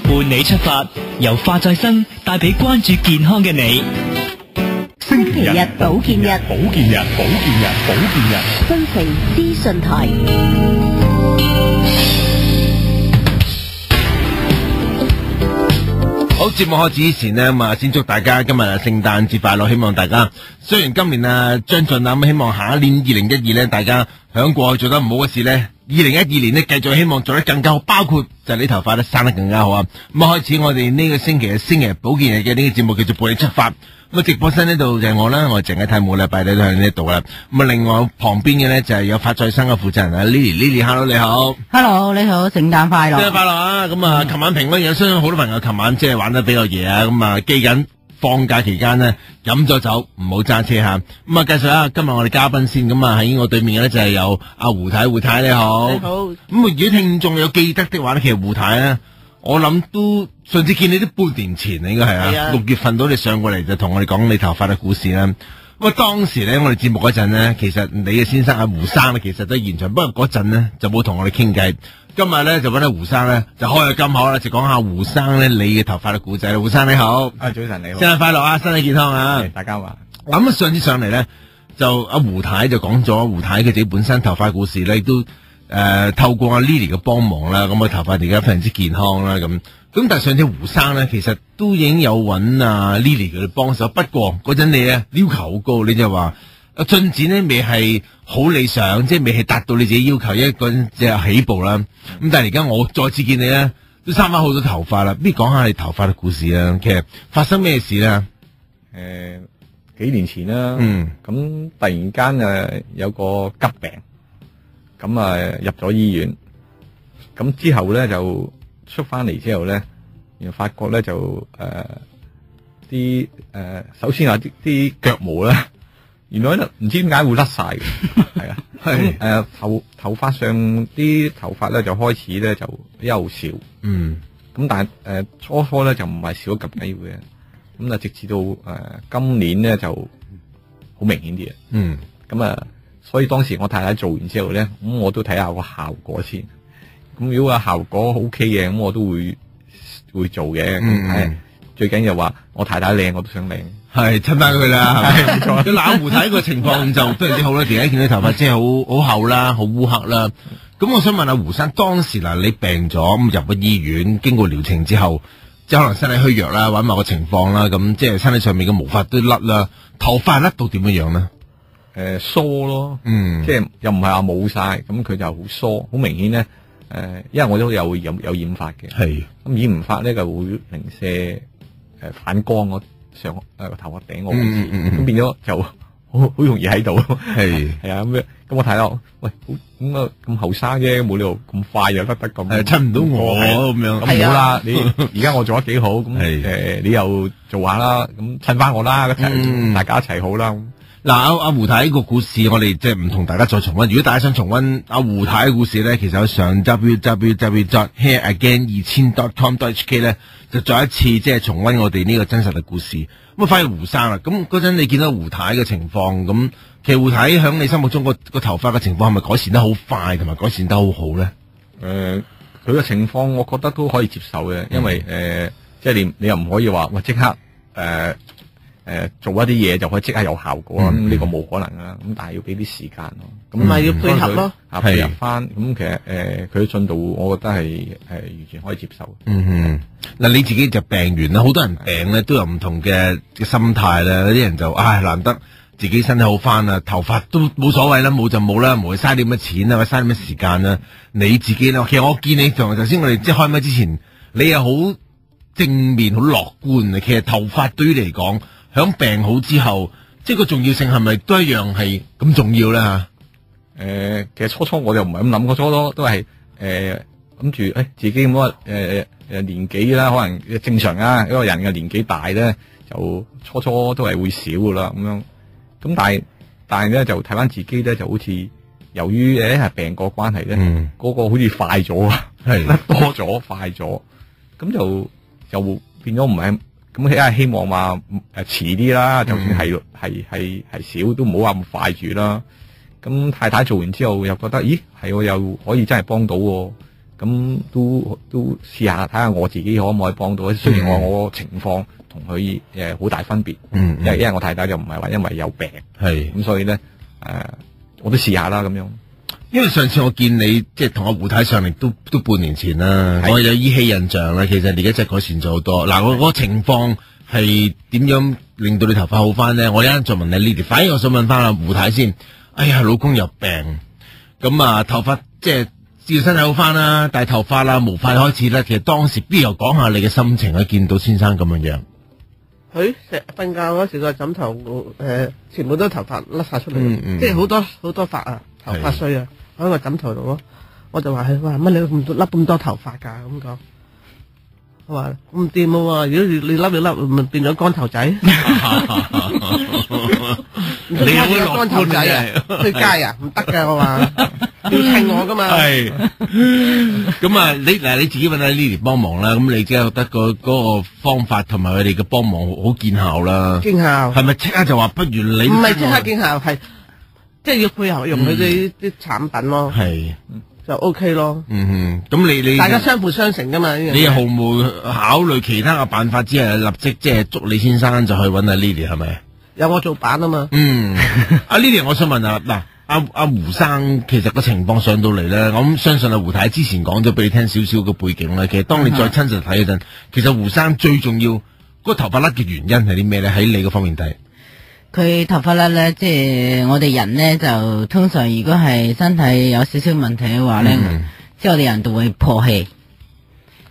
伴你出發，由化再生帶俾關注健康嘅你。星期日保健日，保健日，保健日，保健日，新城資訊台。好，節目開始之前呢，咁啊，先祝大家今日聖誕節快樂！希望大家雖然今年將盡啦，咁希望下一年2012呢，大家響過去做得唔好嘅事呢，2012年呢繼續希望做得更加好，包括就係你頭髮咧生得更加好啊！咁啊，開始我哋呢個星期嘅星期保健日嘅呢個節目叫做伴你出發。咁啊，直播室呢度就係我啦，我淨係睇每個禮拜都喺呢度啦。咁啊，另外旁邊嘅呢就係有發再生嘅負責人啊 Lily，Hello 你好 ，Hello 你好，聖誕快樂，聖誕快樂啊！咁啊，琴晚平安夜，相信好多朋友琴晚即係玩得比較夜啊，咁啊，記緊放假期間呢，飲咗酒唔好揸車吓。咁啊，繼續啦，今日我哋嘉賓先，咁啊喺我對面嘅呢就係有阿胡太，胡太你好，你好。咁如果聽眾有記得的話呢，其實胡太呢，我諗都上次見你都半年前應該係啊，6月份到你上過嚟就同我哋講你頭髮嘅故事啦。咁啊，當時咧我哋節目嗰陣呢，其實你嘅先生阿胡生呢，其實都係現場，不過嗰陣呢，就冇同我哋傾偈。今日咧就揾阿胡生咧就開個金口啦，就講下胡生咧你嘅頭髮嘅故仔啦。胡生你好，早晨你好，生日快樂啊，身體健康啊，大家話。咁啊，上次上嚟咧就阿胡太就講咗胡太佢自己本身頭髮故事咧，亦都透過阿 Lily 嘅幫忙啦，咁佢頭髮而家非常之健康啦，咁但係上次胡生咧其實都已經有揾阿 Lily 佢哋幫手，不過嗰陣你咧要求好高，你就話進展咧未係好理想，即係未係達到你自己要求，因為嗰陣只係起步啦。咁但係而家我再次見你咧，都生翻好多頭髮啦，不如講下你頭髮嘅故事啦。其實發生咩事咧？幾年前啦，咁突然間有個急病，咁入咗醫院，咁之後咧就出翻嚟之後咧，然後發覺咧就啲首先係啲腳毛咧。原來唔知點解會甩晒嘅，係啊，咁頭髮上啲頭髮咧就開始咧就幼少，咁但係初咧就唔係少得咁緊要嘅，咁啊直至到今年咧就好明顯啲嘅，咁所以當時我太太做完之後咧，咁我都睇下個效果先，咁如果個效果 OK 嘅，咁我都會做嘅，係最緊要話我太太靚，我都想靚。係襯翻佢啦，係咪？冇錯。咁嗱，胡太個情況就非常之好啦。而家見到頭髮真係好厚啦，好烏黑啦。咁我想問下胡生，當時嗱你病咗咁入咗醫院，經過療程之後，即係可能身體虛弱啦，或者某個情況啦，咁即係身體上面嘅毛髮都甩啦，頭髮甩到點樣樣咧？疏咯，即係又唔係話冇晒，咁佢就好疏，好明顯咧。因為我都有染髮嘅，係咁染髮咧就會零舍反光我。上個頭髮頂我位置，咁變咗就好容易喺度，係啊咁我睇到，喂，咁啊咁後生啫，冇理由咁快就甩得咁，襯唔到我咁樣，咁好啦，你而家我做得幾好，咁你又做下啦，咁襯翻我啦，一齊大家一齊好啦。嗱，阿胡太呢個故事，我哋即係唔同大家再重溫。如果大家想重溫阿胡太嘅故事咧，其實上 www.hereagain2000.com.hk 咧，就再一次即係重溫我哋呢個真實嘅故事。咁啊，翻去胡生啦。咁嗰陣你見到胡太嘅情況，咁其實胡太喺你心目中個頭髮嘅情況係咪改善得好快，同埋改善得好好咧？佢嘅情況我覺得都可以接受嘅，因為即係你又唔可以話即刻做一啲嘢就可以即刻有效果，咁呢個冇可能啦。咁但係要俾啲時間咯，咁咪要配合咯，配合翻。咁其實佢嘅進度，我覺得係完全可以接受。嗱，你自己就病完啦，好多人病咧都有唔同嘅心態啦。有啲人就難得自己身體好翻啦，頭髮都冇所謂啦，冇就冇啦，冇嘥啲乜錢啊，或者嘥啲乜時間啦。你自己咧，其實我見你頭先我哋即係開麥之前，你又好正面、好樂觀啊。其實頭髮對於你嚟講，響病好之後，即係個重要性係咪都一樣係咁重要咧吓？其實初我就唔係咁諗，我初都係諗住自己咁多年紀啦，可能正常啊，一個人嘅年紀大咧，就初都係會少噶啦咁樣。咁但係咧就睇翻自己咧，就好似由於係病過關係咧，嗰個好似快咗啊，係多咗快咗，咁就變咗唔係。咁係希望話遲啲啦，就算係少都唔好話咁快住啦。咁太太做完之後又覺得，咦係我又可以真係幫到喎。咁都試下睇下我自己可唔可以幫到。雖然我情況同佢好大分別，因為我太太就唔係話因為有病，咁所以咧我都試下啦咁樣。因為上次我見你即係同阿胡太上嚟都半年前啦，我有依稀印象啦。其實你而家真係改善咗好多。嗱，我個情況係點樣令到你頭髮好翻咧？我一陣再問你呢啲，反而我想問翻阿胡太先。哎呀，老公有病，咁啊頭髮即係至少身體好翻啦，但係頭髮啦毛髮開始咧，其實當時不如又講下你嘅心情啊？見到先生咁樣樣，佢成日瞓覺嗰時個枕頭全部都頭髮甩晒出嚟，即係好多髮啊，頭髮碎啊喺個枕頭度咯。我就話佢話乜你甩咁多頭髮㗎咁講。我話唔掂喎，如果你甩咪變咗光頭仔。你有光頭仔啊？去街啊？唔得㗎，我話要聽我㗎嘛。係。咁啊，你自己揾阿 Lily 幫忙啦。咁你即係覺得嗰個方法同埋佢哋嘅幫忙好見效啦。見效。係咪即刻就話不如你？唔係即刻見效，係即係要配合用佢哋啲產品咯。係。就 OK 咯。咁你大家相輔相成噶嘛。你毫無考慮其他嘅辦法，只係立即即係捉你先生就去揾阿 Lily 係咪？有我做板啊嘛。阿 Lily， 我想問下嗱，阿胡生其實個情況上到嚟咧，我諗相信阿胡太之前講咗俾你聽少少嘅背景啦。其實當你再親自睇嗰陣，其實胡生最重要嗰個頭髮甩嘅原因係啲咩咧？喺你嗰方面睇。佢頭髮甩咧，即係我哋人咧就通常如果係身體有少少問題嘅話咧，即係我哋人都會破氣。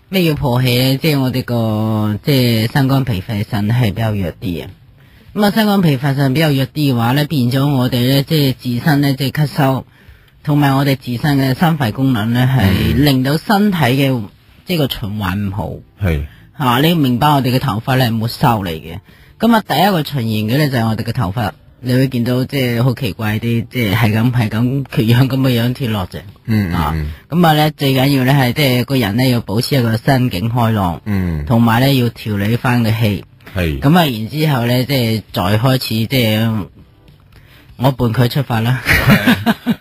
咩叫破氣咧？即係我哋個即係心肝脾肺腎係比較弱啲嘅。咁啊，心肝脾肺腎比較弱啲嘅話咧，變咗我哋咧即係自身咧即係咳嗽，同埋我哋自身嘅心肺功能咧係令到身體嘅即係個循環唔好。係吓，你要明白我哋嘅頭髮咧係沒收嚟嘅。咁啊，第一個循環嘅咧就係我哋嘅頭髮，你會見到即係好奇怪啲，即係係咁缺氧咁嘅樣脫落啫。咁啊咧最緊要咧係即係個人咧要保持一個心境開朗，同埋咧要調理翻個氣。係咁啊，然之後咧即係再開始即係我伴佢出發啦。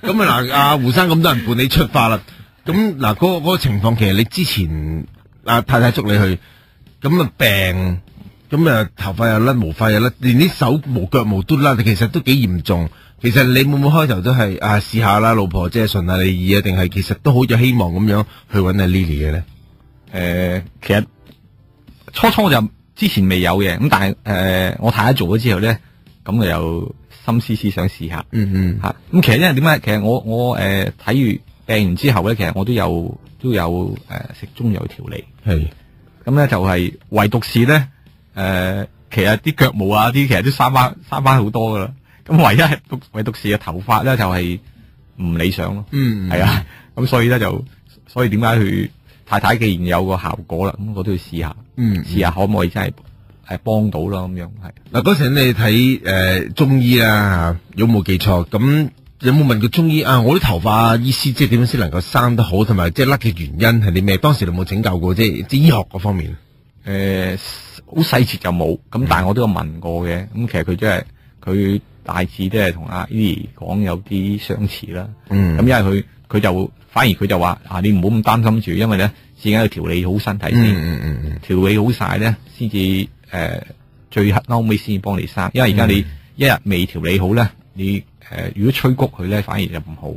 咁啊嗱，阿胡生咁多人伴你出發啦。咁嗱，嗰個情況其實你之前阿太太捉你去，咁啊病。咁啊，頭髮又甩，毛髮又甩，連啲手毛腳毛都甩，其實都幾嚴重。其實你會唔會開頭都係試下啦，老婆即係順下你意啊？定係其實都好有希望咁樣去揾阿 Lily 嘅咧？其實初就之前未有嘅，咁但係我太太做咗之後咧，咁又心思想試下。吓咁其實因為點解？其實我睇完病完之後咧，其實我都有食中藥調理。係咁咧，就係唯獨是咧。其實啲腳毛啊，啲其實都生翻好多噶啦。咁唯獨是嘅頭髮咧，就係唔理想咯。係啊。咁所以咧所以點解佢太太既然有個效果啦，咁我都要試下。試下可唔可以真係幫到啦？咁樣係。嗱，嗰時你睇中醫啦，有冇記錯？咁有冇問過中醫啊？我啲頭髮醫師即係點樣先能夠生得好，同埋即係甩嘅原因係啲咩？當時你有冇請教過即係醫學嗰方面？好細節就冇，咁但係我都有問過嘅，咁其實佢即係佢大致都係同阿 Lily 講有啲相似啦。咁因為佢就反而佢就話你唔好咁擔心住，因為咧自己要調理好身體先，調理好晒咧先至最後尾先至幫你生。因為而家你一日未調理好咧，你如果催谷佢咧，反而就唔好。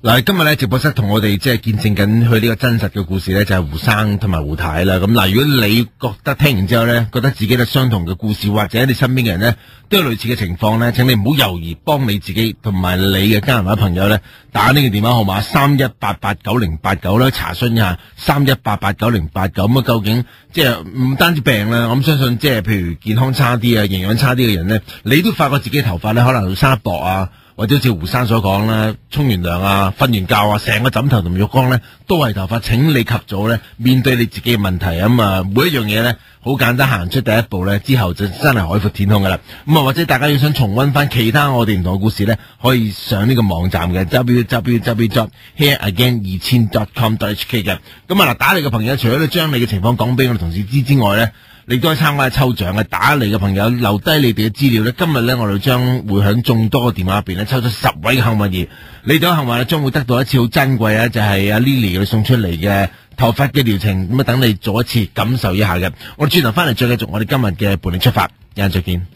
嗱，今日咧直播室同我哋即係見證緊佢呢個真實嘅故事咧，就係胡生同埋胡太啦。咁嗱，如果你覺得聽完之後咧，覺得自己有相同嘅故事，或者你身邊嘅人咧都有類似嘅情況咧，請你唔好猶豫，幫你自己同埋你嘅家人或者朋友咧打呢個電話號碼31889089啦，查詢一下31889089。咁啊，究竟即係唔單止病啦，我相信即係譬如健康差啲啊、營養差啲嘅人咧，你都發覺自己頭髮咧可能生得薄啊。或者好似胡生所講啦，沖完涼啊、瞓完覺啊，成個枕頭同浴缸咧都係頭髮，請你及早咧面對你自己嘅問題。咁啊，每一樣嘢咧好簡單，行出第一步咧，之後就真係海闊天空噶啦。咁啊，或者大家要想重溫翻其他我哋唔同嘅故事咧，可以上呢個網站嘅 www.hereagain2000.com.hk 嘅。咁啊嗱，打嚟嘅朋友除咗你將你嘅情況講俾我哋同事知之外咧，你都可以參加抽獎嘅，打嚟嘅朋友留低你哋嘅資料咧。今日咧我哋將會響眾多嘅電話入邊咧抽出10位嘅幸運兒，你哋幸運咧將會得到一次好珍貴啊，就係阿 Lily 佢送出嚟嘅頭髮嘅療程，咁啊等你做一次感受一下嘅。我哋轉頭翻嚟再繼續我哋今日嘅伴你出發，一陣再見。